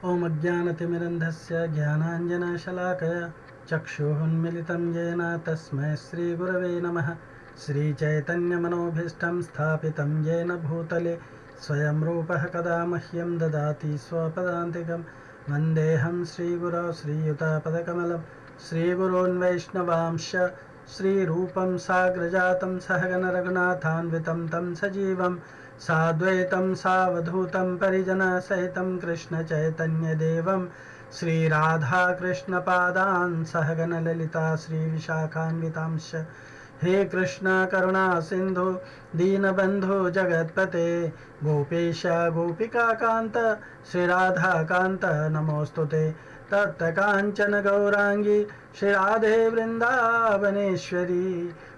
ॐ अज्ञानतिमिरन्धस्य ज्ञानाञ्जनशलाकया चक्षुरुन्मिलितं येन तस्मै श्रीगुरवे नमः। श्रीचैतन्यमनोभीष्टं स्थापितं येन भूतले स्वयं रूपः कदा मह्यं ददाति स्वपदान्तिकं। वन्देऽहं श्रीगुरो श्रीयुतापदकमलं श्रीगुरोन् वैष्णवांश्च श्रीरूपं साग्रजातं सहगणरघुनाथान्वितं तं सजीवं साद्वैतं सावधूतं परिजनसहितं कृष्णचैतन्यदेवं श्रीराधाकृष्णपादान् सहगणललिता श्रीविशाखान्वितांश्च। हे कृष्ण करुणा सिंधु दीनबंधु जगत्पते गोपेश गोपिकाकांत श्रीराधाकांत नमोस्तुते। तप्तकांचन गौरांगी श्रीराधे वृंदावनेश्वरी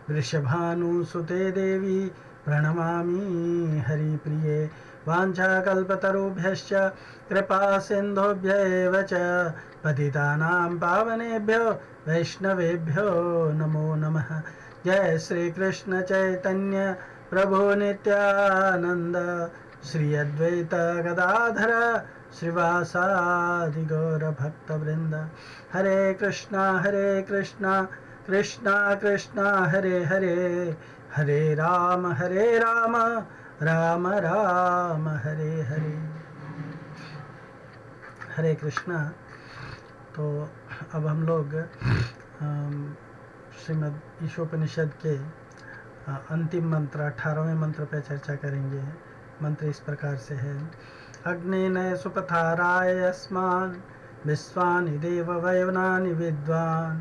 वृषभानुसुते देवी प्रणमामि हरिप्रिये। वाञ्छाकल्पतरुभ्यश्च कृपा सिन्धुभ्यैव च पतितानां पावनेभ्यो वैष्णवेभ्यो नमो नमः। जय श्री कृष्ण चैतन्य प्रभु नित्यानंद श्री अद्वैत गदाधर श्रीवासादि गौर भक्त वृंद। हरे कृष्णा कृष्णा कृष्णा हरे हरे हरे राम राम राम हरे हरे। हरे कृष्णा। तो अब हम लोग श्रीमद् ईशोपनिषद के अंतिम मंत्र 18वें मंत्र पर चर्चा करेंगे। मंत्र इस प्रकार से है। अग्नेन सुपथाराय अस्मान् विश्वानि देव वयवनानि विद्वान्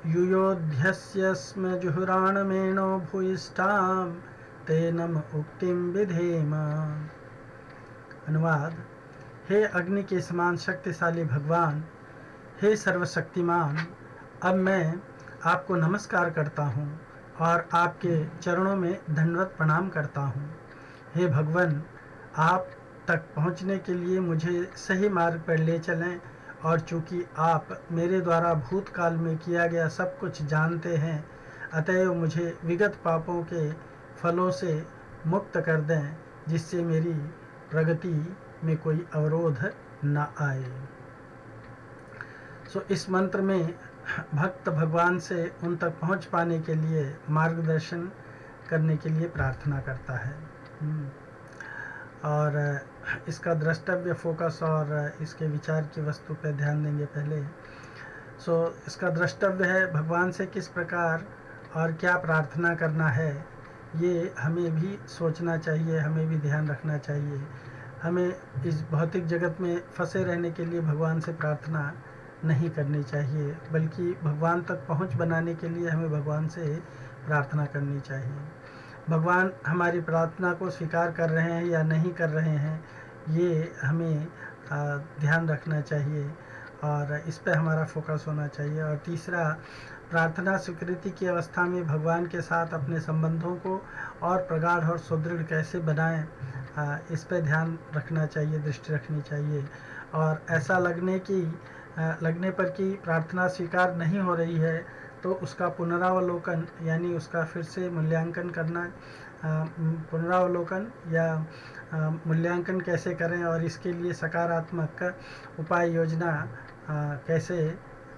युयोध्यस्य स्म जुहुराणमेणो भूयिष्ठां तेनम उक्तिं विधेम। अनुवाद। हे अग्नि के समान शक्तिशाली भगवान, हे सर्वशक्तिमान, अब मैं आपको नमस्कार करता हूँ और आपके चरणों में दंडवत प्रणाम करता हूँ। हे भगवान, आप तक पहुँचने के लिए मुझे सही मार्ग पर ले चलें, और चूँकि आप मेरे द्वारा भूतकाल में किया गया सब कुछ जानते हैं, अतएव मुझे विगत पापों के फलों से मुक्त कर दें, जिससे मेरी प्रगति में कोई अवरोध न आए। इस मंत्र में भक्त भगवान से उन तक पहुंच पाने के लिए मार्गदर्शन करने के लिए प्रार्थना करता है। और इसका द्रष्टव्य, फोकस और इसके विचार की वस्तु पर ध्यान देंगे पहले। इसका द्रष्टव्य है भगवान से किस प्रकार और क्या प्रार्थना करना है, ये हमें भी सोचना चाहिए, हमें भी ध्यान रखना चाहिए। हमें इस भौतिक जगत में फंसे रहने के लिए भगवान से प्रार्थना नहीं करनी चाहिए, बल्कि भगवान तक पहुंच बनाने के लिए हमें भगवान से प्रार्थना करनी चाहिए। भगवान हमारी प्रार्थना को स्वीकार कर रहे हैं या नहीं कर रहे हैं, ये हमें ध्यान रखना चाहिए और इस पर हमारा फोकस होना चाहिए। और तीसरा, प्रार्थना स्वीकृति की अवस्था में भगवान के साथ अपने संबंधों को और प्रगाढ़ और सुदृढ़ कैसे बनाएं, इस पर ध्यान रखना चाहिए, दृष्टि रखनी चाहिए। और ऐसा लगने पर कि प्रार्थना स्वीकार नहीं हो रही है, तो उसका पुनरावलोकन यानी उसका फिर से मूल्यांकन करना। पुनरावलोकन या मूल्यांकन कैसे करें और इसके लिए सकारात्मक उपाय योजना कैसे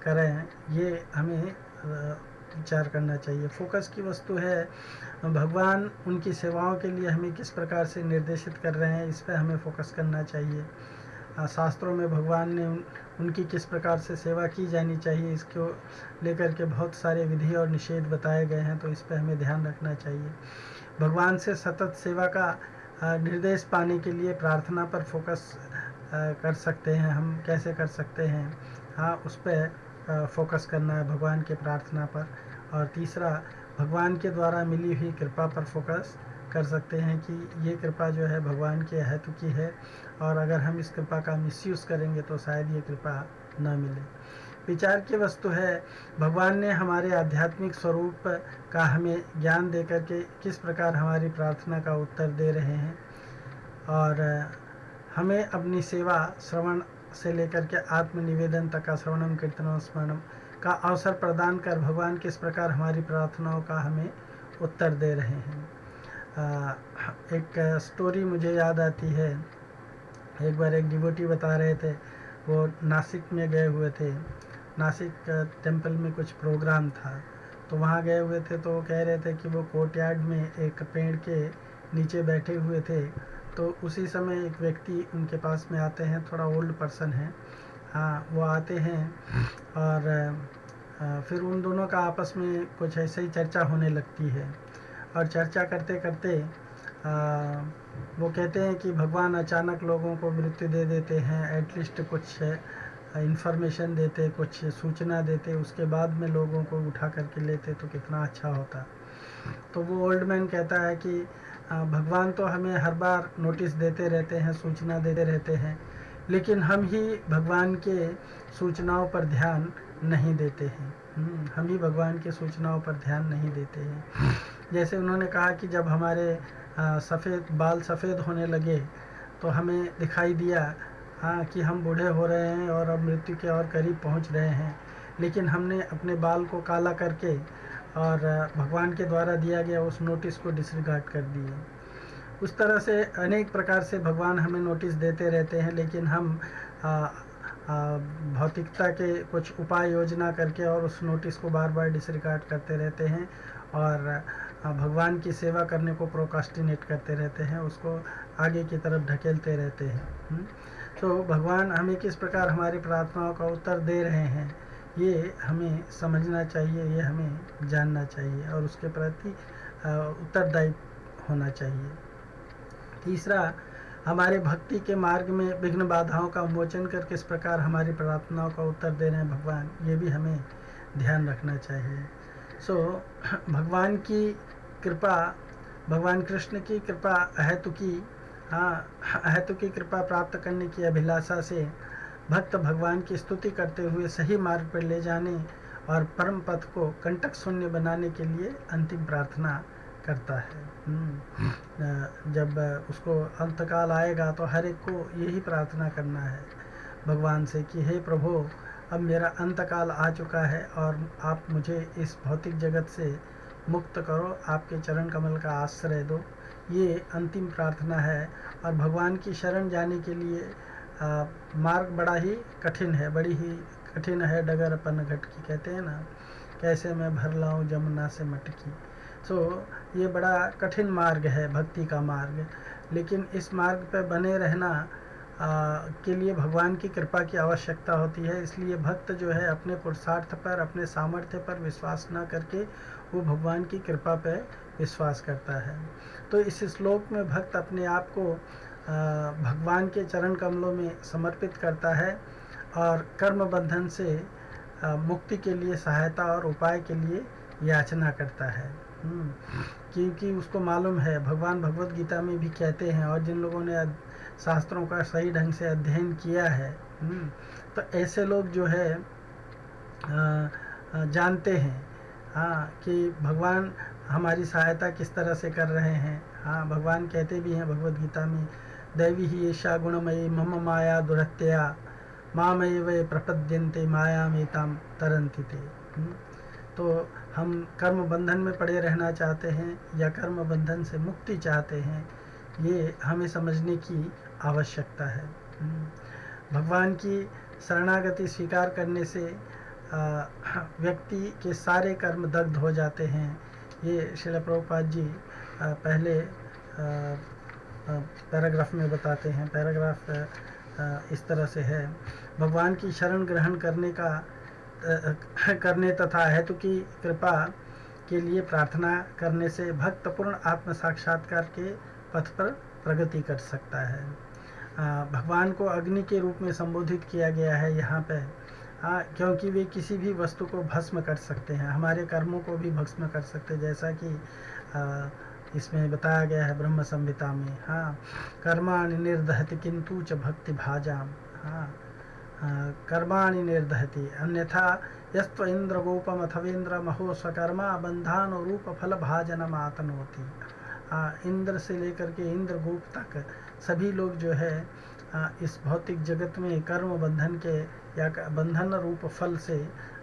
करें, ये हमें विचार करना चाहिए। फोकस की वस्तु है भगवान उनकी सेवाओं के लिए हमें किस प्रकार से निर्देशित कर रहे हैं, इस पर हमें फोकस करना चाहिए। शास्त्रों में भगवान ने उनकी किस प्रकार से सेवा की जानी चाहिए, इसको लेकर के बहुत सारे विधि और निषेध बताए गए हैं, तो इस पर हमें ध्यान रखना चाहिए। भगवान से सतत सेवा का निर्देश पाने के लिए प्रार्थना पर फोकस कर सकते हैं। हम कैसे कर सकते हैं, उस पर फोकस करना है, भगवान के प्रार्थना पर। और तीसरा, भगवान के द्वारा मिली हुई कृपा पर फोकस कर सकते हैं कि ये कृपा जो है भगवान के हेतु की है, और अगर हम इस कृपा का मिसयूज़ करेंगे तो शायद ये कृपा न मिले। विचार की वस्तु है भगवान ने हमारे आध्यात्मिक स्वरूप का हमें ज्ञान देकर के किस प्रकार हमारी प्रार्थना का उत्तर दे रहे हैं, और हमें अपनी सेवा श्रवण से लेकर के आत्मनिवेदन तक का श्रवणम कीर्तनम स्मरणम का अवसर प्रदान कर भगवान किस प्रकार हमारी प्रार्थनाओं का हमें उत्तर दे रहे हैं। एक स्टोरी मुझे याद आती है एक बार एक डिवोटी बता रहे थे, वो नासिक में गए हुए थे, नासिक टेम्पल में कुछ प्रोग्राम था, तो वहाँ गए हुए थे। तो वो कह रहे थे कि वो कोर्टयार्ड में एक पेड़ के नीचे बैठे हुए थे, तो उसी समय एक व्यक्ति उनके पास में आते हैं, थोड़ा ओल्ड पर्सन है, हाँ, वो आते हैं और फिर उन दोनों का आपस में कुछ ऐसे ही चर्चा होने लगती है। और चर्चा करते करते वो कहते हैं कि भगवान अचानक लोगों को मृत्यु दे देते हैं, एटलीस्ट कुछ इन्फॉर्मेशन देते, कुछ सूचना देते, उसके बाद में लोगों को उठा करके लेते तो कितना अच्छा होता। तो वो ओल्ड मैन कहता है कि भगवान तो हमें हर बार नोटिस देते रहते हैं, सूचना देते रहते हैं, लेकिन हम ही भगवान के सूचनाओं पर ध्यान नहीं देते हैं। हम ही भगवान की सूचनाओं पर ध्यान नहीं देते हैं। जैसे उन्होंने कहा कि जब हमारे बाल सफ़ेद होने लगे तो हमें दिखाई दिया, हाँ, कि हम बूढ़े हो रहे हैं और अब मृत्यु के और करीब पहुंच रहे हैं, लेकिन हमने अपने बाल को काला करके और भगवान के द्वारा दिया गया उस नोटिस को डिसरिगार्ड कर दिए। उस तरह से अनेक प्रकार से भगवान हमें नोटिस देते रहते हैं, लेकिन हम भौतिकता के कुछ उपाय योजना करके और उस नोटिस को बार बार डिसरिगार्ड करते रहते हैं और भगवान की सेवा करने को प्रोकास्टिनेट करते रहते हैं, उसको आगे की तरफ ढकेलते रहते हैं। तो भगवान हमें किस प्रकार हमारी प्रार्थनाओं का उत्तर दे रहे हैं, ये हमें समझना चाहिए, ये हमें जानना चाहिए और उसके प्रति उत्तरदायी होना चाहिए। तीसरा, हमारे भक्ति के मार्ग में विघ्न बाधाओं का उन्मोचन कर किस प्रकार हमारी प्रार्थनाओं का उत्तर दे रहे हैं भगवान, ये भी हमें ध्यान रखना चाहिए। भगवान की कृपा, भगवान कृष्ण की कृपा अहेतुकी कृपा प्राप्त करने की अभिलाषा से भक्त भगवान की स्तुति करते हुए सही मार्ग पर ले जाने और परम पथ को कंटक शून्य बनाने के लिए अंतिम प्रार्थना करता है। जब उसको अंतकाल आएगा तो हर एक को यही प्रार्थना करना है भगवान से कि हे प्रभु, अब मेरा अंतकाल आ चुका है और आप मुझे इस भौतिक जगत से मुक्त करो, आपके चरण कमल का आश्रय दो। ये अंतिम प्रार्थना है। और भगवान की शरण जाने के लिए मार्ग बड़ा ही कठिन है, बड़ी ही कठिन है डगर अपन घट की, कहते हैं ना, कैसे मैं भर लाऊं जमुना से मटकी। ये बड़ा कठिन मार्ग है भक्ति का मार्ग, लेकिन इस मार्ग पर बने रहना के लिए भगवान की कृपा की आवश्यकता होती है। इसलिए भक्त जो है अपने पुरुषार्थ पर, अपने सामर्थ्य पर विश्वास न करके वो भगवान की कृपा पर विश्वास करता है। तो इस श्लोक में भक्त अपने आप को भगवान के चरण कमलों में समर्पित करता है और कर्म बंधन से मुक्ति के लिए सहायता और उपाय के लिए याचना करता है। क्योंकि उसको मालूम है, भगवान भगवत गीता में भी कहते हैं, और जिन लोगों ने शास्त्रों का सही ढंग से अध्ययन किया है, तो ऐसे लोग जो है जानते हैं, हाँ, कि भगवान हमारी सहायता किस तरह से कर रहे हैं। हाँ, भगवान कहते भी हैं भगवत गीता में, दैवी ही ऐशा गुणमयी मम माया दुरत्यया मामय वे प्रपद्यन्ते माया मेताम तरन्ति ते। तो हम कर्म बंधन में पड़े रहना चाहते हैं या कर्म बंधन से मुक्ति चाहते हैं, ये हमें समझने की आवश्यकता है। भगवान की शरणागति स्वीकार करने से व्यक्ति के सारे कर्म दग्ध हो जाते हैं। ये श्रील प्रभुपाद जी पहले पैराग्राफ में बताते हैं। पैराग्राफ इस तरह से है, भगवान की शरण ग्रहण करने तथा हेतु की कृपा के लिए प्रार्थना करने से भक्त पूर्ण आत्म साक्षात्कार के पथ पर प्रगति कर सकता है। भगवान को अग्नि के रूप में संबोधित किया गया है यहाँ पे, क्योंकि वे किसी भी वस्तु को भस्म कर सकते हैं, हमारे कर्मों को भी भस्म कर सकते हैं, जैसा कि इसमें बताया गया है ब्रह्म संहिता में। हाँ, कर्माणि निर्दहति किंतु च भक्ति भाजाम। हाँ, कर्माणि निर्दहति अन्यथा यस्त्व इंद्र गोपम अथवेंद्र महो स्वकर्मा बंधान रूप फल भाजनम आतनोति। इंद्र से लेकर के इंद्र गोप तक सभी लोग जो है इस भौतिक जगत में कर्म बंधन के या बंधन रूप फल से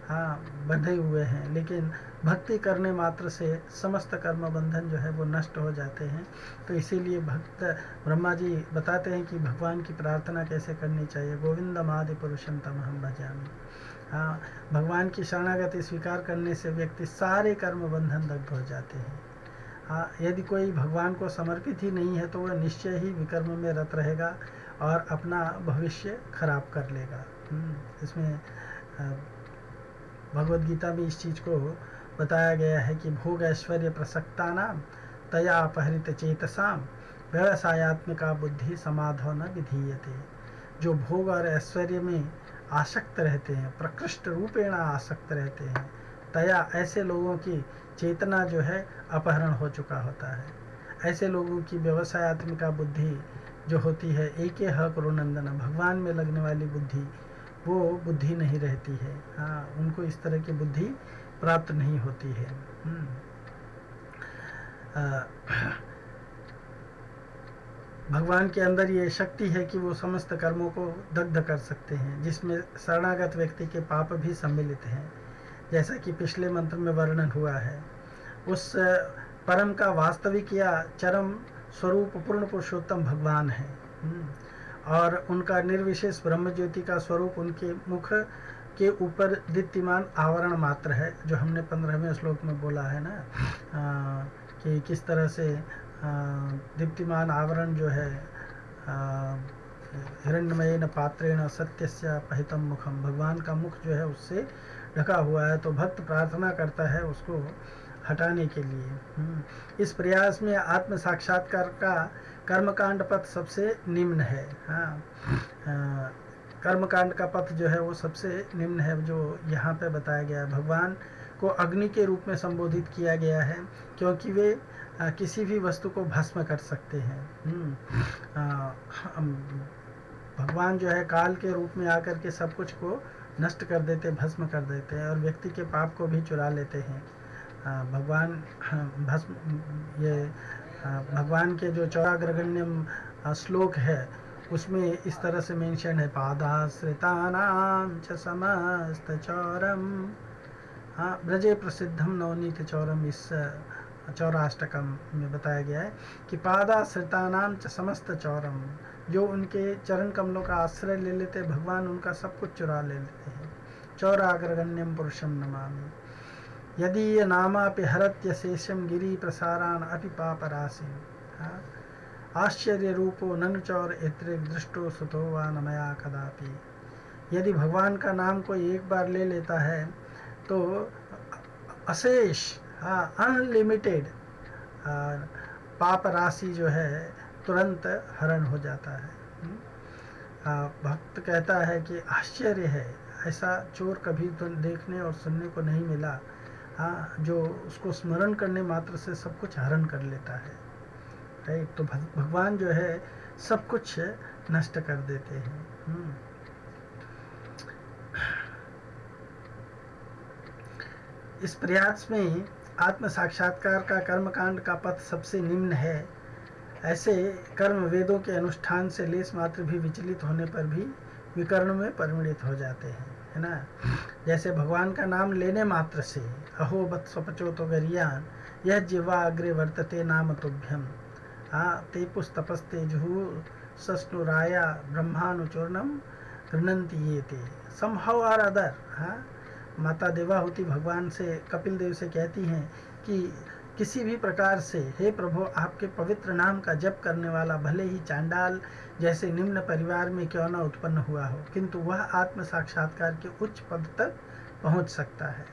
हाँ बंधे हुए हैं, लेकिन भक्ति करने मात्र से समस्त कर्म बंधन जो है वो नष्ट हो जाते हैं। तो इसीलिए भक्त ब्रह्मा जी बताते हैं कि भगवान की प्रार्थना कैसे करनी चाहिए। गोविंदम आदि पुरुषम तमहम भजामि। हाँ, भगवान की शरणागति स्वीकार करने से व्यक्ति सारे कर्म बंधन दग्ध हो जाते हैं। हाँ, यदि कोई भगवान को समर्पित ही नहीं है तो वह निश्चय ही विकर्म में रत रहेगा और अपना भविष्य खराब कर लेगा। इसमें भगवद गीता में इस चीज़ को बताया गया है कि भोग ऐश्वर्य प्रसक्ता नाम तया अपहरित चेतसाम व्यवसायत्मिका बुद्धि समाधो न विधीयते। जो भोग और ऐश्वर्य में आसक्त रहते हैं, प्रकृष्ट रूपेण आसक्त रहते हैं, तया ऐसे लोगों की चेतना जो है अपहरण हो चुका होता है। ऐसे लोगों की व्यवसायत्मिका बुद्धि जो होती है, एक ह करो नंदन, भगवान में लगने वाली बुद्धि, वो बुद्धि नहीं रहती है। हाँ, उनको इस तरह की बुद्धि प्राप्त नहीं होती है। भगवान के अंदर ये शक्ति है कि वो समस्त कर्मों को दग्ध कर सकते हैं, जिसमें शरणागत व्यक्ति के पाप भी सम्मिलित हैं, जैसा कि पिछले मंत्र में वर्णन हुआ है। उस परम का वास्तविक या चरम स्वरूप पूर्ण पुरुषोत्तम भगवान है, और उनका निर्विशेष ब्रह्म ज्योति का स्वरूप उनके मुख के ऊपर दीप्तिमान आवरण मात्र है, जो हमने 15वें श्लोक में बोला है ना, कि किस तरह से दीप्तिमान आवरण जो है हिरण्मयेन पात्रेण सत्यस्य पहितम मुखम, भगवान का मुख जो है उससे ढका हुआ है। तो भक्त प्रार्थना करता है उसको हटाने के लिए। इस प्रयास में आत्म साक्षात्कार का कर्मकांड पथ सबसे निम्न है। हाँ, कर्मकांड का पथ जो है वो सबसे निम्न है, जो यहाँ पे बताया गया है। भगवान को अग्नि के रूप में संबोधित किया गया है, क्योंकि वे किसी भी वस्तु को भस्म कर सकते हैं। भगवान जो है काल के रूप में आकर के सब कुछ को नष्ट कर देते, भस्म कर देते हैं, और व्यक्ति के पाप को भी चुरा लेते हैं। भगवान भस्म, ये भगवान के जो चौराग्रगण्यम श्लोक है उसमें इस तरह से मेंशन है, पादाश्रितानां च समस्त चौरम। हाँ, ब्रजे प्रसिद्धम नवनीत चौरम, इस चौराष्टकम में बताया गया है कि पादाश्रितानां च समस्त चौरम, जो उनके चरण कमलों का आश्रय ले लेते भगवान उनका सब कुछ चुरा ले लेते हैं। चौराग्रगण्यम पुरुषम नमामि, यदि ये नामापि हरत्य शेषम गिरी प्रसारान अपि पापराशिम। आश्चर्य रूपो ननु चौर इत्रिक दृष्टो सुतो वा न मया कदापि। यदि भगवान का नाम कोई एक बार ले लेता है तो अशेष, अनलिमिटेड पाप राशि जो है तुरंत हरण हो जाता है। भक्त कहता है कि आश्चर्य है, ऐसा चोर कभी तो देखने और सुनने को नहीं मिला, जो उसको स्मरण करने मात्र से सब कुछ हरण कर लेता है। राइट, तो भगवान जो है सब कुछ नष्ट कर देते हैं। इस प्रयास में आत्म साक्षात्कार का कर्मकांड का पथ सबसे निम्न है। ऐसे कर्म वेदों के अनुष्ठान से लेस मात्र भी विचलित होने पर भी विकर्ण में परिणित हो जाते हैं, है ना। जैसे भगवान का नाम लेने मात्र से अहो बत्स्वपचो तो गरियान यह जिह्वा अग्रे वर्तते नाम तुभ्यम, ते पुस्तपस्ते जुहु सस्नुराया ब्रह्मानुचूर्णम गृणंति ये ते। समहाउ आर अदर, माता देवाहुति भगवान से, कपिल देव से कहती हैं कि किसी भी प्रकार से हे प्रभु, आपके पवित्र नाम का जप करने वाला भले ही चांडाल जैसे निम्न परिवार में क्यों न उत्पन्न हुआ हो, किंतु वह आत्म साक्षात्कार के उच्च पद तक पहुंच सकता है।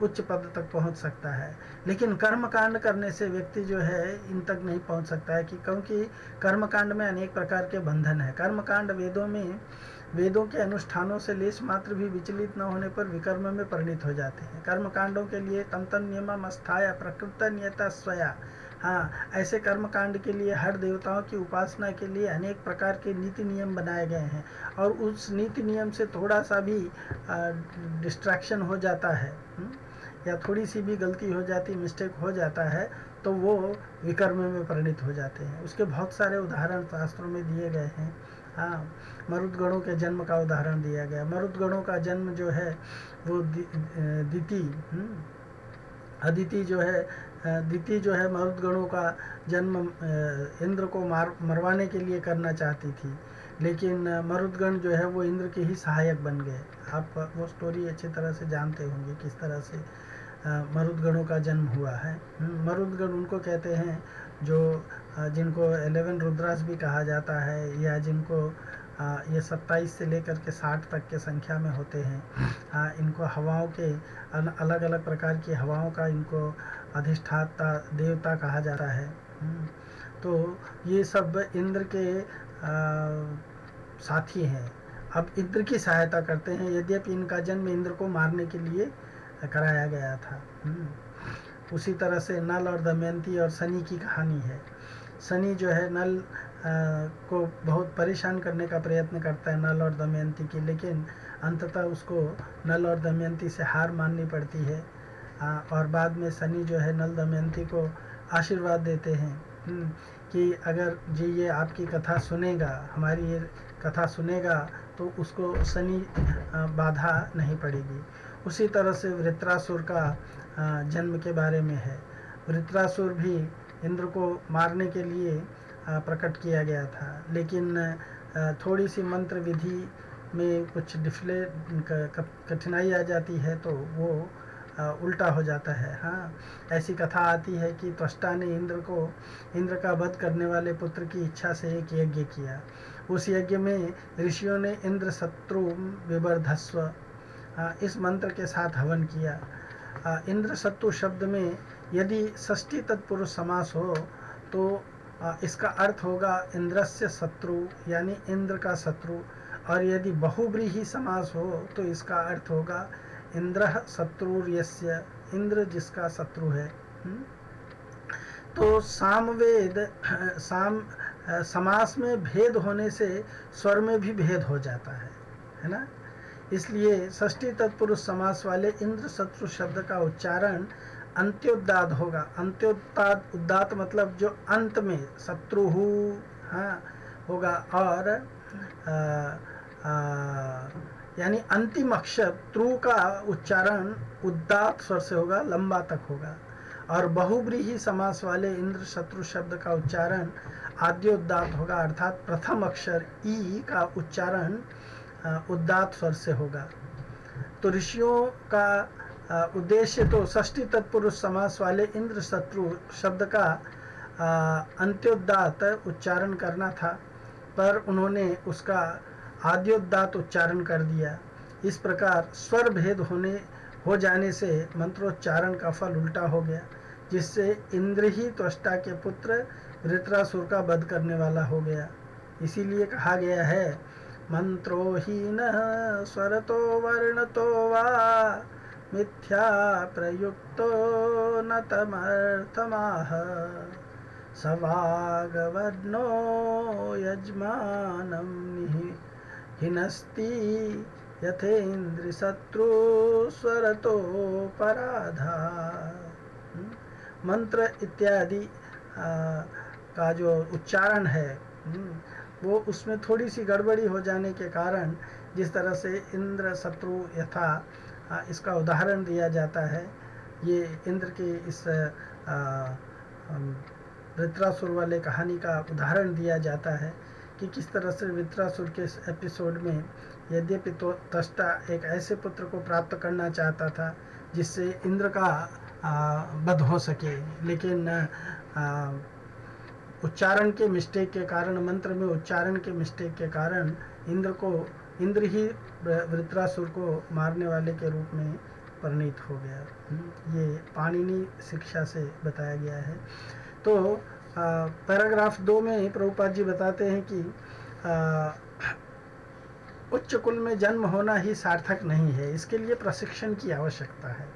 उच्च पद तक पहुंच सकता है, लेकिन कर्मकांड करने से व्यक्ति जो है इन तक नहीं पहुंच सकता है, क्योंकि कर्मकांड में अनेक प्रकार के बंधन है। कर्मकांड वेदों के अनुष्ठानों से लेश मात्र भी विचलित न होने पर विकर्म में परिणित हो जाते हैं। कर्मकांडों के लिए तंतन नियमम अस्थाय प्रकृत नियता स्वया, ऐसे कर्मकांड के लिए हर देवताओं की उपासना के लिए अनेक प्रकार के नीति नियम बनाए गए हैं, और उस नीति नियम से थोड़ा सा भी डिस्ट्रैक्शन हो जाता है, या थोड़ी सी भी गलती हो जाती, मिस्टेक हो जाता है, तो वो विकर्म में परिणित हो जाते हैं। उसके बहुत सारे उदाहरण शास्त्रों में दिए गए हैं। हाँ, मरुदगणों के जन्म का उदाहरण दिया गया। मरुदगणों का जन्म जो है वो दिति, अदिति जो है, दिति जो है मरुदगणों का जन्म इंद्र को मरवाने के लिए करना चाहती थी, लेकिन मरुदगण जो है वो इंद्र के ही सहायक बन गए। आप वो स्टोरी अच्छी तरह से जानते होंगे किस तरह से मरुदगणों का जन्म हुआ है। मरुदगण उनको कहते हैं जो जिनको 11 रुद्रास भी कहा जाता है, या जिनको ये 27 से लेकर के 60 तक के संख्या में होते हैं। इनको हवाओं के अलग अलग प्रकार की हवाओं का इनको अधिष्ठाता देवता कहा जाता है। तो ये सब इंद्र के साथी हैं। अब इंद्र की सहायता करते हैं, यद्यपि इनका जन्म इंद्र को मारने के लिए कराया गया था। उसी तरह से नल और दमयंती और शनि की कहानी है। शनि जो है नल को बहुत परेशान करने का प्रयत्न करता है, नल और दमयंती की, लेकिन अंततः उसको नल और दमयंती से हार माननी पड़ती है। और बाद में शनि जो है नल दमयंती को आशीर्वाद देते हैं कि अगर जी ये आपकी कथा सुनेगा, हमारी ये कथा सुनेगा, तो उसको शनि बाधा नहीं पड़ेगी। उसी तरह से वृत्रासुर का जन्म के बारे में है। वृत्रासुर भी इंद्र को मारने के लिए प्रकट किया गया था, लेकिन थोड़ी सी मंत्र विधि में कुछ कठिनाई आ जाती है तो वो उल्टा हो जाता है। हाँ, ऐसी कथा आती है कि त्वष्टा ने इंद्र का वध करने वाले पुत्र की इच्छा से एक यज्ञ किया। उस यज्ञ में ऋषियों ने इंद्र शत्रु विवर्धस्व इस मंत्र के साथ हवन किया। इंद्र शत्रु शब्द में यदि षष्ठी तत्पुरुष समास हो तो इसका अर्थ होगा इंद्रस्य शत्रु, यानी इंद्र का शत्रु। और यदि बहुव्रीहि समास हो तो इसका अर्थ होगा इंद्रः शत्रुर्यस्य, इंद्र जिसका शत्रु है। तो सामवेद समास में भेद होने से स्वर में भी भेद हो जाता है ना। इसलिए षष्ठी तत्पुरुष समास वाले इंद्र शत्रु शब्द का उच्चारण अंत्योदात होगा। उदात मतलब जो अंत में शत्रु होगा, और यानी अंतिम अक्षर त्रु का उच्चारण उदात स्वर से होगा, लंबा तक होगा। और बहुव्रीहि समास वाले इंद्र शत्रु शब्द का उच्चारण आद्योदात होगा, अर्थात प्रथम अक्षर ई का उच्चारण उदात स्वर से होगा। तो ऋषियों का उद्देश्य तो षष्ठी तत्पुरुष समास वाले इंद्र शत्रु शब्द का अंत्योदात उच्चारण करना था, पर उन्होंने उसका आद्योदात उच्चारण कर दिया। इस प्रकार स्वर भेद हो जाने से मंत्रोच्चारण का फल उल्टा हो गया, जिससे इंद्र ही त्वष्टा के पुत्र वृत्रासुर का वध करने वाला हो गया। इसीलिए कहा गया है मंत्रोहीनः स्वरतो वर्णतो वा मिथ्या प्रयुक्तो न तमर्थमाह सवागवर्णो यजमानं हिनस्ति यथेन्द्र शत्रु स्वरतो पराधा। मंत्र इत्यादि का जो उच्चारण है वो उसमें थोड़ी सी गड़बड़ी हो जाने के कारण, जिस तरह से इंद्र शत्रु यथा इसका उदाहरण दिया जाता है, ये इंद्र के इस वृत्रासुर वाले कहानी का उदाहरण दिया जाता है कि किस तरह से वृत्रासुर के इस एपिसोड में यद्यपि तो त्वष्टा एक ऐसे पुत्र को प्राप्त करना चाहता था जिससे इंद्र का वध हो सके, लेकिन उच्चारण के मिस्टेक के कारण, मंत्र में उच्चारण के मिस्टेक के कारण इंद्र ही वृत्रासुर को मारने वाले के रूप में परिणित हो गया। ये पाणिनि शिक्षा से बताया गया है। तो पैराग्राफ 2 में प्रभुपाद जी बताते हैं कि उच्च कुल में जन्म होना ही सार्थक नहीं है, इसके लिए प्रशिक्षण की आवश्यकता है।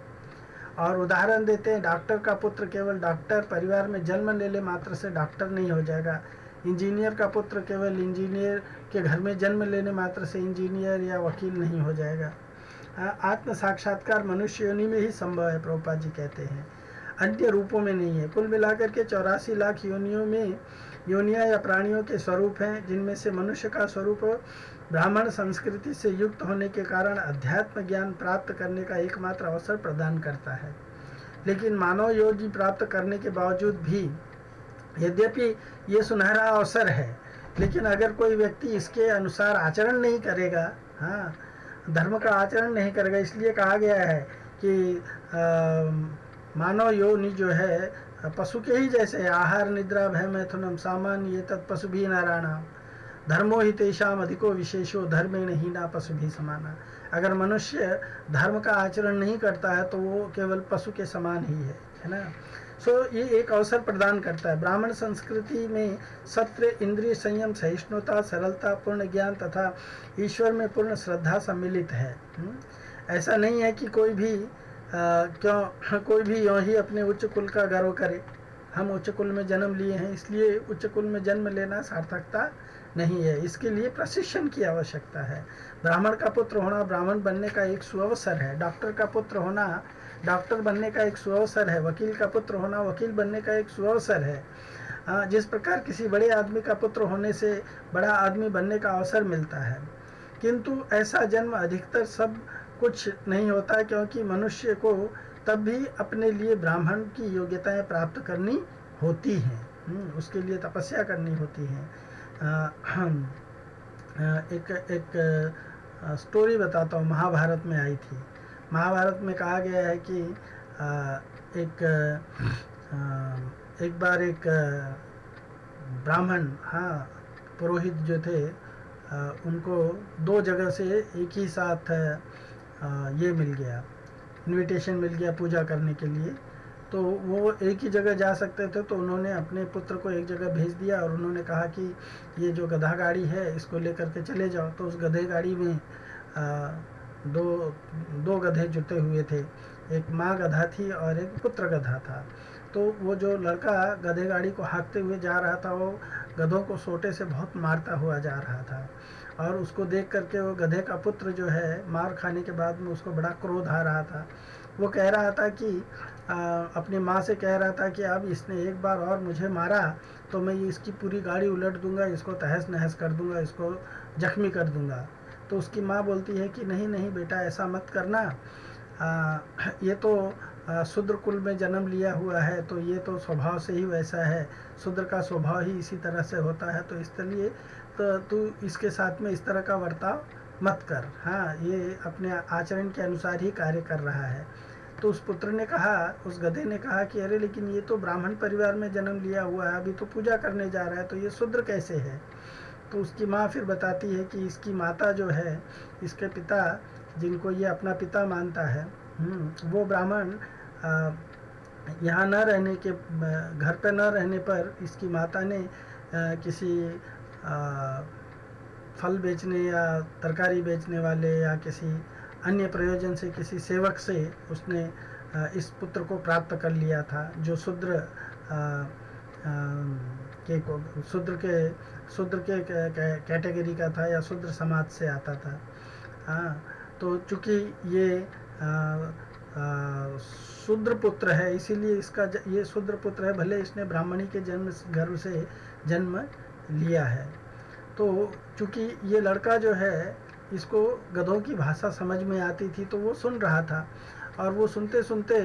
और उदाहरण देते हैं, डॉक्टर का पुत्र केवल डॉक्टर परिवार में जन्म लेने मात्र से डॉक्टर नहीं हो जाएगा। इंजीनियर का पुत्र केवल इंजीनियर के घर में जन्म लेने मात्र से इंजीनियर या वकील नहीं हो जाएगा। आत्म साक्षात्कार मनुष्य योनि में ही संभव है, प्रभुपाद जी कहते हैं। अन्य रूपों में नहीं है। कुल मिलाकर के 84 लाख योनियां या प्राणियों के स्वरूप हैं, जिनमें से मनुष्य का स्वरूप ब्राह्मण संस्कृति से युक्त होने के कारण अध्यात्म ज्ञान प्राप्त करने का एकमात्र अवसर प्रदान करता है। लेकिन मानव योगी प्राप्त करने के बावजूद भी, यद्यपि ये सुनहरा अवसर है, लेकिन अगर कोई व्यक्ति इसके अनुसार आचरण नहीं करेगा, हाँ, धर्म का आचरण नहीं करेगा, इसलिए कहा गया है कि मानव योनि जो है पशु के ही जैसे है। आहार निद्रा भय मैथुनम सामान्य तत्पशु भी नारायणाम धर्मो ही तेषाम अधिको विशेषो धर्मेण हीना पशु भी समाना। अगर मनुष्य धर्म का आचरण नहीं करता है तो वो केवल पशु के समान ही है ना। ये एक अवसर प्रदान करता है। ब्राह्मण संस्कृति में सत्य, इंद्रिय संयम, सहिष्णुता, सरलता, पूर्ण ज्ञान तथा ईश्वर में पूर्ण श्रद्धा सम्मिलित है। ऐसा नहीं है कि कोई भी यूँ ही अपने उच्च कुल का गर्व करे। हम उच्च कुल में जन्म लिए हैं, इसलिए उच्च कुल में जन्म लेना सार्थकता नहीं है। इसके लिए प्रशिक्षण की आवश्यकता है। ब्राह्मण का पुत्र होना ब्राह्मण बनने का एक सुअवसर है। डॉक्टर का पुत्र होना डॉक्टर बनने का एक सुअवसर है। वकील का पुत्र होना वकील बनने का एक सुअवसर है। जिस प्रकार किसी बड़े आदमी का पुत्र होने से बड़ा आदमी बनने का अवसर मिलता है, किंतु ऐसा जन्म अधिकतर सब कुछ नहीं होता है, क्योंकि मनुष्य को तब भी अपने लिए ब्राह्मण की योग्यताएं प्राप्त करनी होती हैं। उसके लिए तपस्या करनी होती है। एक स्टोरी बताता हूँ, महाभारत में आई थी। महाभारत में कहा गया है कि एक बार एक ब्राह्मण, हाँ, पुरोहित जो थे, उनको 2 जगह से एक ही साथ ये मिल गया, इनविटेशन मिल गया पूजा करने के लिए। तो वो एक ही जगह जा सकते थे, तो उन्होंने अपने पुत्र को एक जगह भेज दिया और उन्होंने कहा कि ये जो गधा गाड़ी है इसको लेकर के चले जाओ। तो उस गधे गाड़ी में दो गधे जुटे हुए थे। एक माँ गधा थी और एक पुत्र गधा था। तो वो जो लड़का गधे गाड़ी को हाँकते हुए जा रहा था, वो गधों को सोटे से बहुत मारता हुआ जा रहा था, और उसको देख करके वो गधे का पुत्र जो है, मार खाने के बाद में उसको बड़ा क्रोध आ रहा था। वो कह रहा था कि अपनी माँ से कह रहा था कि अब इसने एक बार और मुझे मारा तो मैं इसकी पूरी गाड़ी उलट दूंगा, इसको तहस नहस कर दूंगा, इसको जख्मी कर दूंगा। तो उसकी माँ बोलती है कि नहीं नहीं बेटा, ऐसा मत करना, ये तो शूद्र कुल में जन्म लिया हुआ है, तो ये तो स्वभाव से ही वैसा है, शूद्र का स्वभाव ही इसी तरह से होता है, तो इसलिए तो तू इसके साथ में इस तरह का बर्ताव मत कर। हाँ, ये अपने आचरण के अनुसार ही कार्य कर रहा है। तो उस पुत्र ने कहा, उस गधे ने कहा कि अरे लेकिन ये तो ब्राह्मण परिवार में जन्म लिया हुआ है, अभी तो पूजा करने जा रहा है, तो ये शूद्र कैसे है। तो उसकी माँ फिर बताती है कि इसकी माता जो है, इसके पिता, जिनको ये अपना पिता मानता है, वो ब्राह्मण यहाँ न रहने के, घर पर न रहने पर इसकी माता ने किसी फल बेचने या तरकारी बेचने वाले या किसी अन्य प्रयोजन से किसी सेवक से उसने इस पुत्र को प्राप्त कर लिया था, जो शूद्र के कैटेगरी का था या शूद्र समाज से आता था। हाँ, तो चूँकि ये शूद्र पुत्र है, इसीलिए ये शूद्र पुत्र है, भले इसने ब्राह्मणी के घर से जन्म लिया है। तो चूँकि ये लड़का जो है, इसको गधों की भाषा समझ में आती थी, तो वो सुन रहा था, और वो सुनते सुनते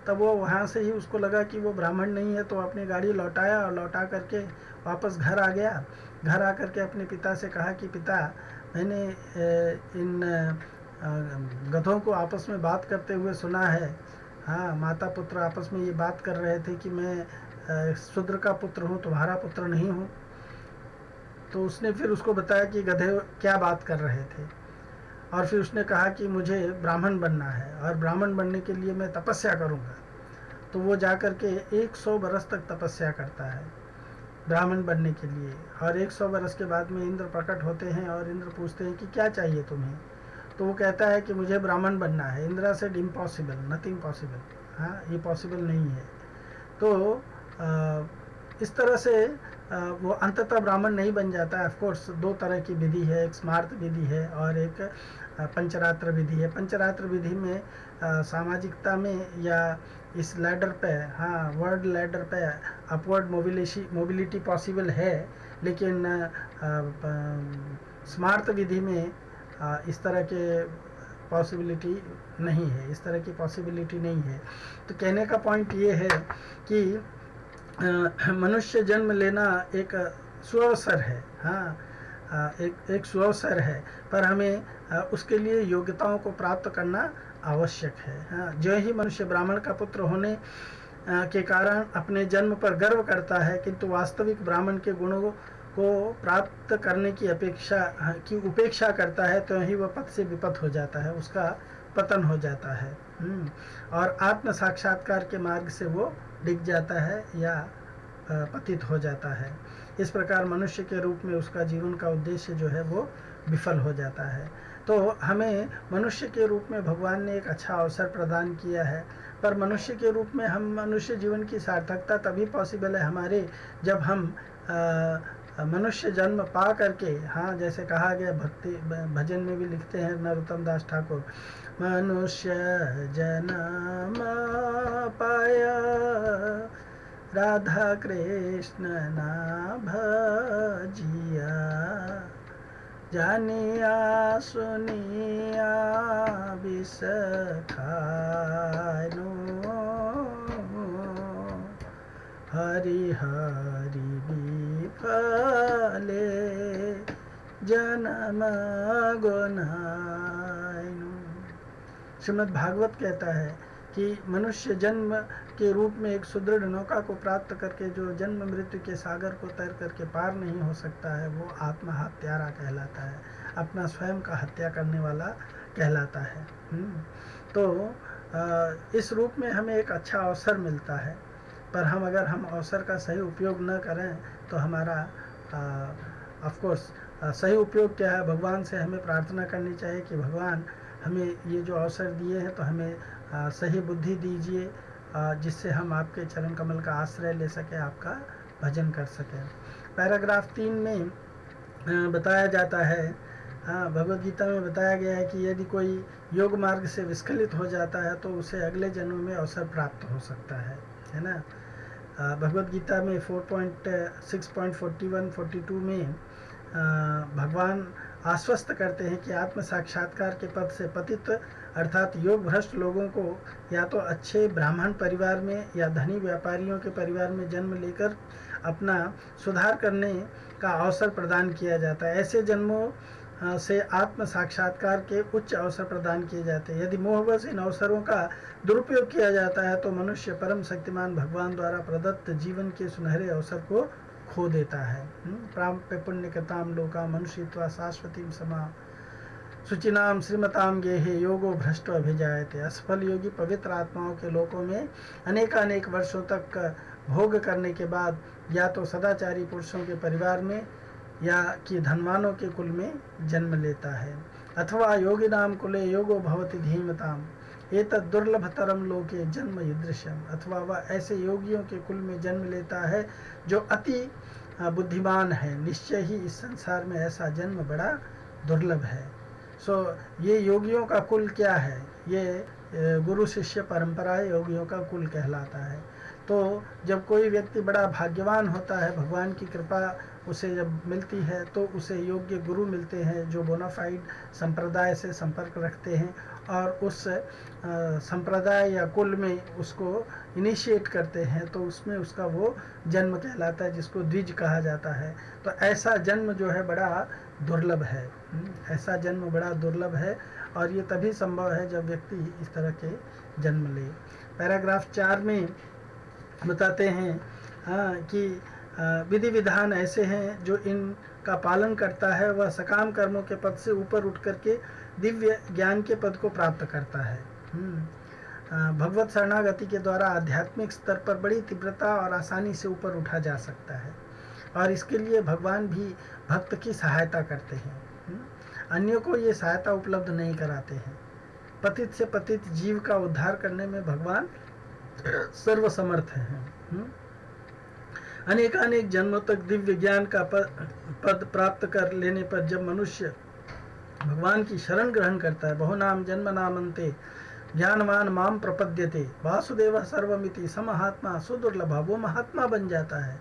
तब वो वहाँ से ही उसको लगा कि वो ब्राह्मण नहीं है, तो अपनी गाड़ी लौटाया और लौटा करके वापस घर आ गया। घर आकर के अपने पिता से कहा कि पिता, मैंने इन गधों को आपस में बात करते हुए सुना है। हाँ, माता पुत्र आपस में ये बात कर रहे थे कि मैं शूद्र का पुत्र हूँ, तुम्हारा पुत्र नहीं हूँ। तो उसने फिर उसको बताया कि गधे क्या बात कर रहे थे, और फिर उसने कहा कि मुझे ब्राह्मण बनना है, और ब्राह्मण बनने के लिए मैं तपस्या करूँगा। तो वो जाकर के 100 बरस तक तपस्या करता है ब्राह्मण बनने के लिए, और 100 बरस के बाद में इंद्र प्रकट होते हैं और इंद्र पूछते हैं कि क्या चाहिए तुम्हें। तो वो कहता है कि मुझे ब्राह्मण बनना है। Indira said impossible, nothing possible, हाँ, ये पॉसिबल नहीं है। तो इस तरह से वो अंततः ब्राह्मण नहीं बन जाता है। ऑफकोर्स दो तरह की विधि है, एक स्मार्त विधि है और एक पंचरात्र विधि है। पंचरात्र विधि में सामाजिकता में या इस लैडर पे, हाँ, वर्ल्ड लैडर पे अपवर्ड मोबिलिटी पॉसिबल है, लेकिन स्मार्त विधि में इस तरह के पॉसिबिलिटी नहीं है, इस तरह की पॉसिबिलिटी नहीं है। तो कहने का पॉइंट ये है कि मनुष्य जन्म लेना एक सुअवसर है, हाँ, एक सुअवसर है, पर हमें उसके लिए योग्यताओं को प्राप्त करना आवश्यक है। हाँ, जो ही मनुष्य ब्राह्मण का पुत्र होने के कारण अपने जन्म पर गर्व करता है, किंतु वास्तविक ब्राह्मण के गुणों को प्राप्त करने की उपेक्षा करता है, तो ही वह पद से विपत हो जाता है, उसका पतन हो जाता है और आत्म साक्षात्कार के मार्ग से वो डिग जाता है या पतित हो जाता है। इस प्रकार मनुष्य के रूप में उसका जीवन का उद्देश्य जो है वो विफल हो जाता है। तो हमें मनुष्य के रूप में भगवान ने एक अच्छा अवसर प्रदान किया है, पर मनुष्य के रूप में हम मनुष्य जीवन की सार्थकता तभी पॉसिबल है हमारे जब हम मनुष्य जन्म पा करके, हाँ, जैसे कहा गया भक्ति भजन में भी लिखते हैं नरोत्तम दास ठाकुर, मनुष्य जन्म पाया राधा कृष्ण ना भजिया, जानिया सुनिया विष खानु, हरि हरि विफले जन्म गुनानु। श्रीमद् भागवत कहता है कि मनुष्य जन्म के रूप में एक सुदृढ़ नौका को प्राप्त करके जो जन्म मृत्यु के सागर को तैर करके पार नहीं हो सकता है, वो आत्महत्यारा कहलाता है, अपना स्वयं का हत्या करने वाला कहलाता है। तो इस रूप में हमें एक अच्छा अवसर मिलता है, पर अगर हम अवसर का सही उपयोग न करें तो हमारा ऑफकोर्स सही उपयोग क्या है, भगवान से हमें प्रार्थना करनी चाहिए कि भगवान हमें ये जो अवसर दिए हैं तो हमें सही बुद्धि दीजिए, जिससे हम आपके चरण कमल का आश्रय ले सकें, आपका भजन कर सकें। पैराग्राफ 3 में बताया जाता है, भगवद गीता में बताया गया है कि यदि कोई योग मार्ग से विस्खलित हो जाता है तो उसे अगले जन्म में अवसर प्राप्त हो सकता है ना। भगवद गीता में 4.6.41-42 में भगवान आश्वस्त करते हैं कि आत्म साक्षात्कार के पद से पतित अर्थात योग भ्रष्ट लोगों को या तो अच्छे ब्राह्मण परिवार में या धनी व्यापारियों के परिवार में जन्म लेकर अपना सुधार करने का अवसर प्रदान किया जाता है। ऐसे जन्मों से आत्म साक्षात्कार के उच्च अवसर प्रदान किए जाते हैं। यदि मोहवश इन अवसरों का दुरुपयोग किया जाता है तो मनुष्य परम शक्तिमान भगवान द्वारा प्रदत्त जीवन के सुनहरे अवसर को खो देता है। प्राप्य पुण्यकताम लोका मनुष्यत्वा शाश्वतीम समा सुचिनाम श्रीमताम गेहे योगो भ्रष्ट अभिजायते। असफल योगी पवित्र आत्माओं के लोकों में अनेक वर्षों तक भोग करने के बाद या तो सदाचारी पुरुषों के परिवार में या कि धनवानों के कुल में जन्म लेता है, अथवा योगी नाम कुले योगो भवति धीमताम एतद् दुर्लभतरम लोके जन्म ईदृशम। अथवा वह ऐसे योगियों के कुल में जन्म लेता है जो अति बुद्धिमान है। निश्चय ही इस संसार में ऐसा जन्म बड़ा दुर्लभ है। ये योगियों का कुल क्या है? ये गुरु शिष्य परंपरा योगियों का कुल कहलाता है। तो जब कोई व्यक्ति बड़ा भाग्यवान होता है, भगवान की कृपा उसे जब मिलती है तो उसे योग्य गुरु मिलते हैं जो बोनाफाइड संप्रदाय से संपर्क रखते हैं और उस संप्रदाय या कुल में उसको इनिशिएट करते हैं, तो उसमें उसका वो जन्म कहलाता है जिसको द्विज कहा जाता है। तो ऐसा जन्म जो है बड़ा दुर्लभ है, ऐसा जन्म बड़ा दुर्लभ है और ये तभी संभव है जब व्यक्ति इस तरह के जन्म ले। पैराग्राफ 4 में बताते हैं कि विधि विधान ऐसे हैं जो इनका पालन करता है वह सकाम कर्मों के पद से ऊपर उठ करके दिव्य ज्ञान के पद को प्राप्त करता है। भगवत शरणागति के द्वारा आध्यात्मिक स्तर पर बड़ी तीव्रता और आसानी से ऊपर उठा जा सकता है और इसके लिए भगवान भी भक्त की सहायता करते हैं। अन्यों को ये सहायता उपलब्ध नहीं कराते हैं। पतित से पतित जीव का उद्धार करने में भगवान सर्वसमर्थ हैं। अनेकानेक जन्मों तक दिव्य ज्ञान का पद प्राप्त कर लेने पर जब मनुष्य भगवान की शरण ग्रहण करता है, बहुनाम जन्म नामंते ज्ञानवान माम प्रपद्यते वासुदेव सर्वमिति समहात्मा सुदुर्लभ, वो महात्मा बन जाता है।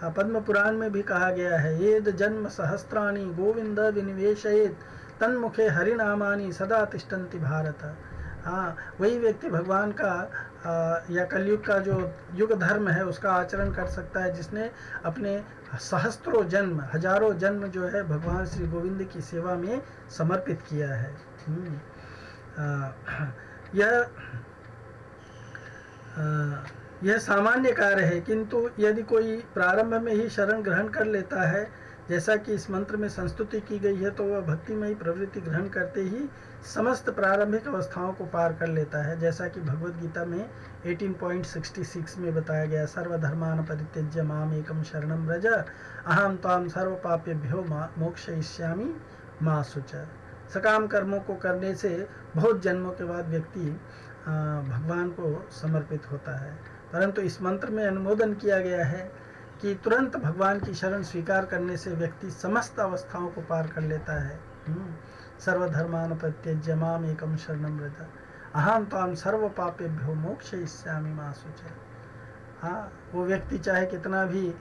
पद्म पुराण में भी कहा गया है, येद जन्म सहस्त्राणि गोविंद विनिवेशयेत तन्मुखे हरिनामानि सदा तिष्ठन्ति भारत। हाँ, वही व्यक्ति भगवान का या कलयुग का जो युग धर्म है उसका आचरण कर सकता है, जिसने अपने सहस्त्रों जन्म, हजारों जन्म जो है भगवान श्री गोविंद की सेवा में समर्पित किया है। यह सामान्य कार्य है, किंतु यदि कोई प्रारंभ में ही शरण ग्रहण कर लेता है, जैसा कि इस मंत्र में संस्तुति की गई है, तो वह भक्तिमयी प्रवृत्ति ग्रहण करते ही समस्त प्रारंभिक अवस्थाओं को पार कर लेता है, जैसा कि भगवद गीता में 18.66 में बताया गया, सर्वधर्मान परित्यज्य माम एकम शरणम व्रज अहम त्वाम सर्व पापेभ्यो मोक्षयिष्यामि मा शुच। सकाम कर्मों को करने से बहुत जन्मों के बाद व्यक्ति भगवान को समर्पित होता है, परंतु इस मंत्र में अनुमोदन किया गया है कि तुरंत भगवान की शरण स्वीकार करने से व्यक्ति समस्त अवस्थाओं को पार कर लेता है। सर्वधर्मान परित्यज्य माम एकम शरणम व्रज अहम त्वाम सर्व पापेभ्यो मोक्षयिष्यामि मा शुच। हाँ, वो व्यक्ति चाहे कितना भी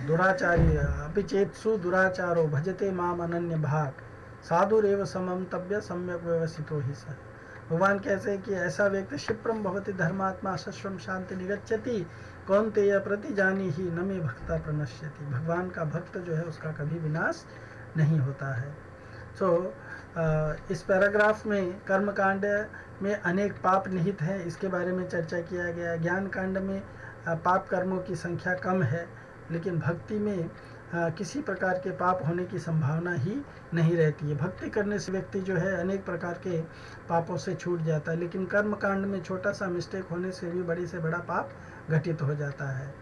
दुराचारी अपिचेत्सु दुराचारो भजते माम अनन्य भाग साधुरेव समम तव्य सम्यक व्यवसितो ही सह। भगवान कहते हैं कि ऐसा व्यक्ति क्षिप्रम भवति धर्मात्मा शश्वम शांति निगच्छति कौन्तेय प्रति जानी ही न मे भक्ता प्रणश्यति। भगवान का भक्त जो है उसका कभी विनाश नहीं होता है। इस पैराग्राफ में कर्मकांड में अनेक पाप निहित हैं, इसके बारे में चर्चा किया गया। ज्ञान कांड में पाप कर्मों की संख्या कम है, लेकिन भक्ति में किसी प्रकार के पाप होने की संभावना ही नहीं रहती है। भक्ति करने से व्यक्ति जो है अनेक प्रकार के पापों से छूट जाता है, लेकिन कर्म कांड में छोटा सा मिस्टेक होने से भी बड़ी से बड़ा पाप घटित हो जाता है।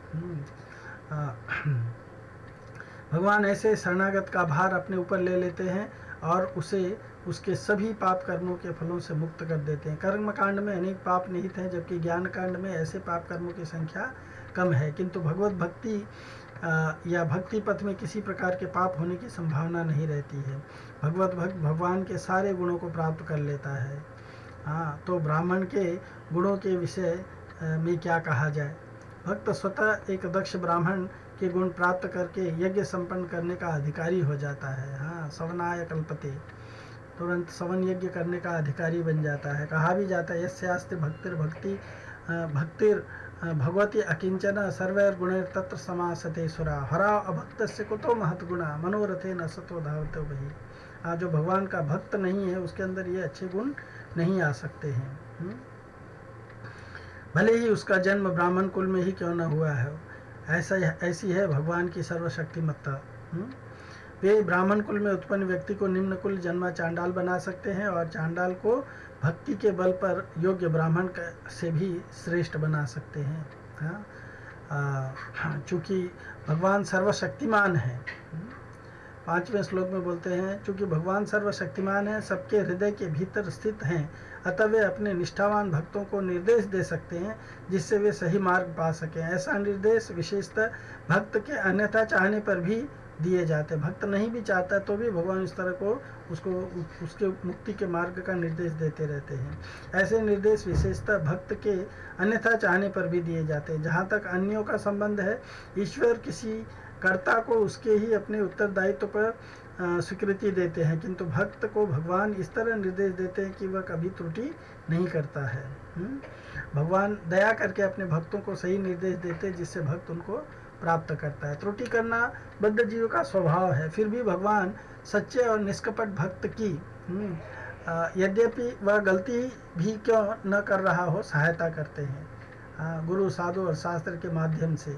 भगवान ऐसे शरणागत का भार अपने ऊपर ले लेते हैं और उसे उसके सभी पाप कर्मों के फलों से मुक्त कर देते हैं। कर्म कांड में अनेक पाप निहित हैं, जबकि ज्ञान कांड में ऐसे पाप कर्मों की संख्या कम है, किंतु भगवत भक्ति या भक्ति पथ में किसी प्रकार के पाप होने की संभावना नहीं रहती है। भगवत भक्त भगवान के सारे गुणों को प्राप्त कर लेता है। तो ब्राह्मण के गुणों के विषय में क्या कहा जाए। भक्त स्वतः एक दक्ष ब्राह्मण के गुण प्राप्त करके यज्ञ संपन्न करने का अधिकारी हो जाता है। सवनाय कल्पते, तुरंत सवन यज्ञ करने का अधिकारी बन जाता है। कहा भी जाता है यस्यास्ति भक्तिर भगवती अकिंचन सर्वैर्गुणैर तत्र समासते सुरा हरा अभक्तस्य कुतो महत्गुणा मनोरथे न सतो धावतो बहि। जो भगवान का भक्त नहीं है उसके अंदर ये अच्छे गुण नहीं आ सकते हैं, भले ही उसका जन्म ब्राह्मण कुल में ही क्यों न हुआ है। ऐसी है भगवान की सर्वशक्तिमत्ता। वे ब्राह्मण कुल में उत्पन्न व्यक्ति को निम्न कुल जन्मा चांडाल बना सकते हैं और चांडाल को भक्ति के बल पर योग्य ब्राह्मण से भी श्रेष्ठ बना सकते हैं। चूँकि भगवान सर्वशक्तिमान है। 5वें श्लोक में बोलते हैं, चूँकि भगवान सर्वशक्तिमान है, सबके हृदय के भीतर स्थित हैं, अतः वे अपने निष्ठावान भक्तों को निर्देश दे सकते हैं जिससे वे सही मार्ग पा सकें। ऐसा निर्देश विशेषतः भक्त के अन्यथा चाहने पर भी दिए जाते। भक्त नहीं भी चाहता तो भी भगवान इस तरह को उसके मुक्ति के मार्ग का निर्देश देते रहते हैं। ऐसे निर्देश विशेषतः भक्त के अन्यथा चाहने पर भी दिए जाते हैं। जहाँ तक अन्यों का संबंध है, ईश्वर किसी कर्ता को उसके ही अपने उत्तरदायित्व पर स्वीकृति देते हैं, किंतु भक्त को भगवान इस तरह निर्देश देते हैं कि वह कभी त्रुटि नहीं करता है। भगवान दया करके अपने भक्तों को सही निर्देश देते हैं जिससे भक्त उनको प्राप्त करता है। त्रुटि करना बद्ध जीव का स्वभाव है, फिर भी भगवान सच्चे और निष्कपट भक्त की यद्यपि वह गलती भी क्यों न कर रहा हो सहायता करते हैं। गुरु साधु और शास्त्र के माध्यम से,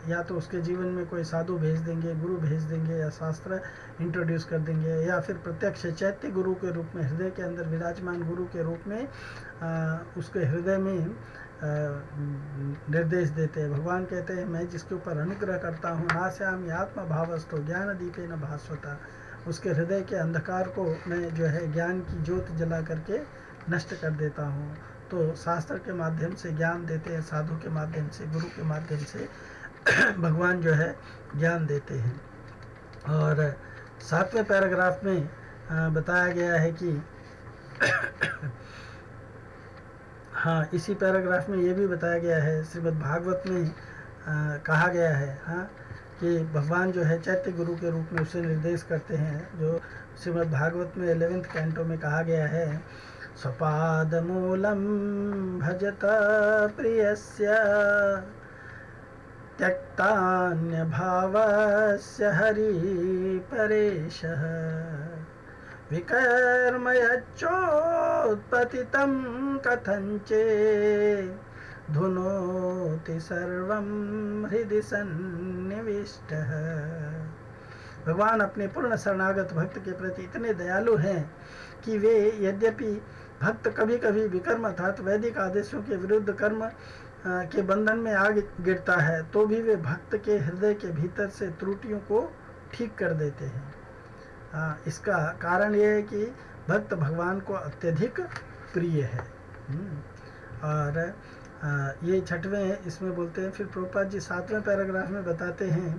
या तो उसके जीवन में कोई साधु भेज देंगे, गुरु भेज देंगे, या शास्त्र इंट्रोड्यूस कर देंगे, या फिर प्रत्यक्ष चैत्य गुरु के रूप में हृदय के अंदर विराजमान गुरु के रूप में उसके हृदय में निर्देश देते हैं। भगवान कहते हैं, मैं जिसके ऊपर अनुग्रह करता हूँ नास्यामि आत्मा भावस्तो ज्ञान दीपेन भास्वता, उसके हृदय के अंधकार को मैं जो है ज्ञान की ज्योत जला करके नष्ट कर देता हूँ। तो शास्त्र के माध्यम से ज्ञान देते हैं, साधु के माध्यम से, गुरु के माध्यम से भगवान जो है ज्ञान देते हैं। और 7वें पैराग्राफ में बताया गया है कि हाँ, इसी पैराग्राफ में ये भी बताया गया है, श्रीमद् भागवत में कहा गया है हाँ, कि भगवान जो है चैत्य गुरु के रूप में उसे निर्देश करते हैं। जो श्रीमद् भागवत में 11वें कैंटो में कहा गया है, स्वपाद मूलम भजत प्रियस्य त्यक्तान्य भावस्य हरि परेशः विकर्मयच्चोत्पतितं कथञ्चे धुनोति सर्वं हृदि सन्निविष्टः। भगवान अपने पूर्ण शरणागत भक्त के प्रति इतने दयालु हैं कि वे यद्यपि भक्त कभी कभी विकर्म अर्थात वैदिक आदेशों के विरुद्ध कर्म के बंधन में आ गिरता है, तो भी वे भक्त के हृदय के भीतर से त्रुटियों को ठीक कर देते हैं। इसका कारण यह है कि भक्त भगवान को अत्यधिक प्रिय है। और ये 6वें इसमें बोलते हैं। फिर प्रभुपाद जी 7वें पैराग्राफ में बताते हैं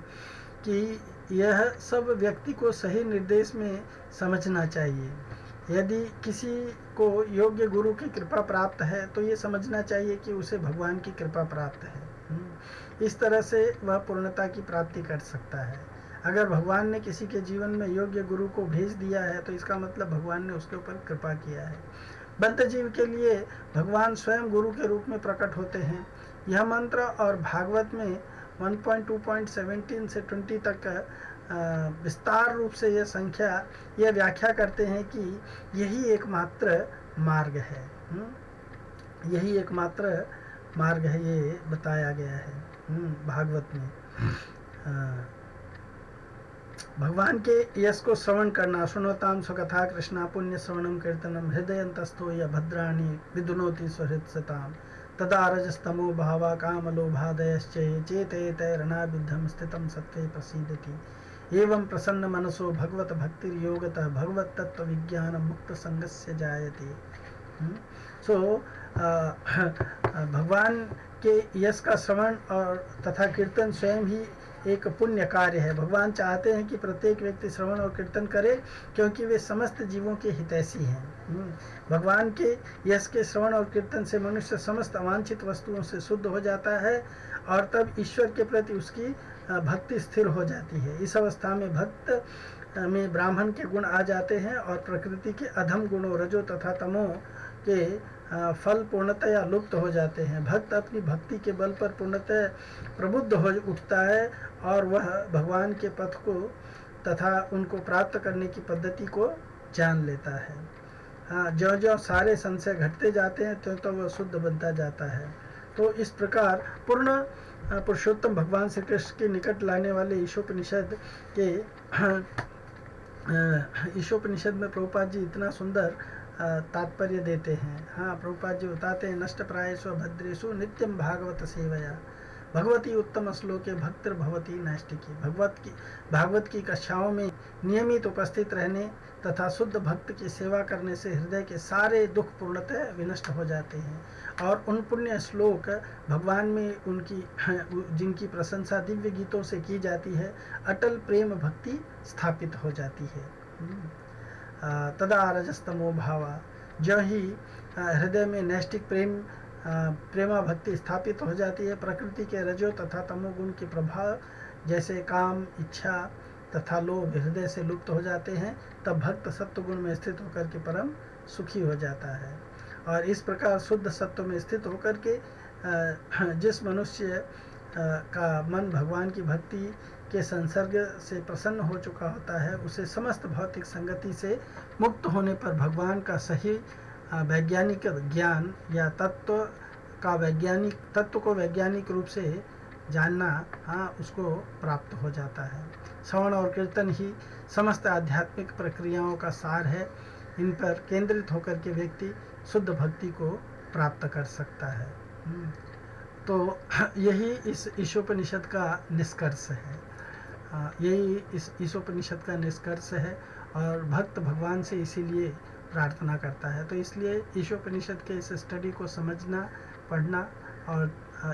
कि यह सब व्यक्ति को सही निर्देश में समझना चाहिए। यदि किसी को योग्य गुरु की कृपा प्राप्त है तो ये समझना चाहिए कि उसे भगवान की कृपा प्राप्त है। इस तरह से वह पूर्णता की प्राप्ति कर सकता है। अगर भगवान ने किसी के जीवन में योग्य गुरु को भेज दिया है तो इसका मतलब भगवान ने उसके ऊपर कृपा किया है। बद्ध जीव के लिए भगवान स्वयं गुरु के रूप में प्रकट होते हैं। यह मंत्र और भागवत में 1.2.17 से 20 तक विस्तार रूप से यह व्याख्या करते हैं कि यही एकमात्र मार्ग है। यही एकमात्र मार्ग है, ये बताया गया है भागवत में। भगवान के यश को श्रवण करना, सुनोताम स्वकथा कृष्णा पुण्य श्रवणम कीर्तनम हृदयंतस्थो या भद्राणि विदुनोति स्वहृत्सताम तदा रजस्तमो भावा कामलोभादयश्चये चेतैतैरणाबिद्धं स्थितं सत्त्वे प्रसीदति एवं प्रसन्न मनसो भगवत भक्तिर्योगतः भगवत तत्व विज्ञान मुक्त संगस्य जायते। भगवान के यश का श्रवण और तथा कीर्तन स्वयं ही एक पुण्य कार्य है। भगवान चाहते हैं कि प्रत्येक व्यक्ति श्रवण और कीर्तन करे, क्योंकि वे समस्त जीवों के हितैषी हैं। भगवान के यश के श्रवण और कीर्तन से मनुष्य समस्त अवांछित वस्तुओं से शुद्ध हो जाता है और तब ईश्वर के प्रति उसकी भक्ति स्थिर हो जाती है। इस अवस्था में भक्त में ब्राह्मण के गुण आ जाते हैं और प्रकृति के अधम गुणों रजो तथा तमो के फल पूर्णतया लुप्त हो जाते हैं। भक्त अपनी भक्ति के बल पर पूर्णतः प्रबुद्ध हो उठता है और वह भगवान के पथ को तथा उनको प्राप्त करने की पद्धति को जान लेता है। ज्यों ज्यों सारे संशय घटते जाते हैं त्यों तो वह शुद्ध बनता जाता है। तो इस प्रकार पूर्ण पुरुषोत्तम भगवान श्री कृष्ण के निकट लाने वाले ईशोपनिषद के ईशोपनिषद में प्रभुपाद जी इतना सुंदर तात्पर्य देते हैं। हाँ, प्रभुपाद जी बताते हैं, नष्ट प्रायेषु भद्रेषु नित्यम भागवत सेवया भगवती उत्तम श्लोके भक्तिर्भवती नैष्टिकी। भागवत की कक्षाओं में नियमित उपस्थित रहने तथा शुद्ध भक्त की सेवा करने से हृदय के सारे दुख पूर्णतः विनष्ट हो जाते हैं और उन पुण्य श्लोक भगवान में उनकी जिनकी प्रशंसा दिव्य गीतों से की जाती है, अटल प्रेम भक्ति स्थापित हो जाती है। तदा रजस्तमो भावा, जो ही हृदय में नैष्टिक प्रेमा भक्ति स्थापित हो जाती है, प्रकृति के रजो तथा तमोगुण के प्रभाव जैसे काम, इच्छा तथा लोभ हृदय से लुप्त हो जाते हैं, तब भक्त सत्व गुण में स्थित होकर के परम सुखी हो जाता है। और इस प्रकार शुद्ध सत्व में स्थित होकर के जिस मनुष्य का मन भगवान की भक्ति के संसर्ग से प्रसन्न हो चुका होता है, उसे समस्त भौतिक संगति से मुक्त होने पर भगवान का सही वैज्ञानिक ज्ञान या तत्व को वैज्ञानिक रूप से जानना उसको प्राप्त हो जाता है। श्रवण और कीर्तन ही समस्त आध्यात्मिक प्रक्रियाओं का सार है। इन पर केंद्रित होकर के व्यक्ति शुद्ध भक्ति को प्राप्त कर सकता है। तो यही इस ईशोपनिषद का निष्कर्ष है। यही इस ईशोपनिषद का निष्कर्ष है और भक्त भगवान से इसीलिए प्रार्थना करता है। तो इसलिए ईशोपनिषद के इस स्टडी को समझना, पढ़ना और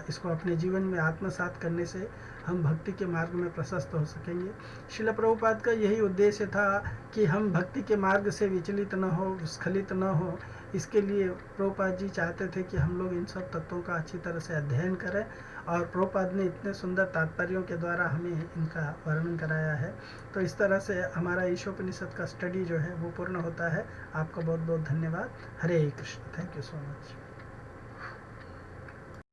इसको अपने जीवन में आत्मसात करने से हम भक्ति के मार्ग में प्रशस्त हो सकेंगे। श्रील प्रभुपाद का यही उद्देश्य था कि हम भक्ति के मार्ग से विचलित न हो, स्खलित न हो। इसके लिए प्रभुपाद जी चाहते थे कि हम लोग इन सब तत्वों का अच्छी तरह से अध्ययन करें, और प्रभुपाद ने इतने सुंदर तात्पर्यों के द्वारा हमें इनका वर्णन कराया है। तो इस तरह से हमारा ईशोपनिषद का स्टडी जो है वो पूर्ण होता है। आपका बहुत बहुत धन्यवाद। Hare Krishna. Thank you so much.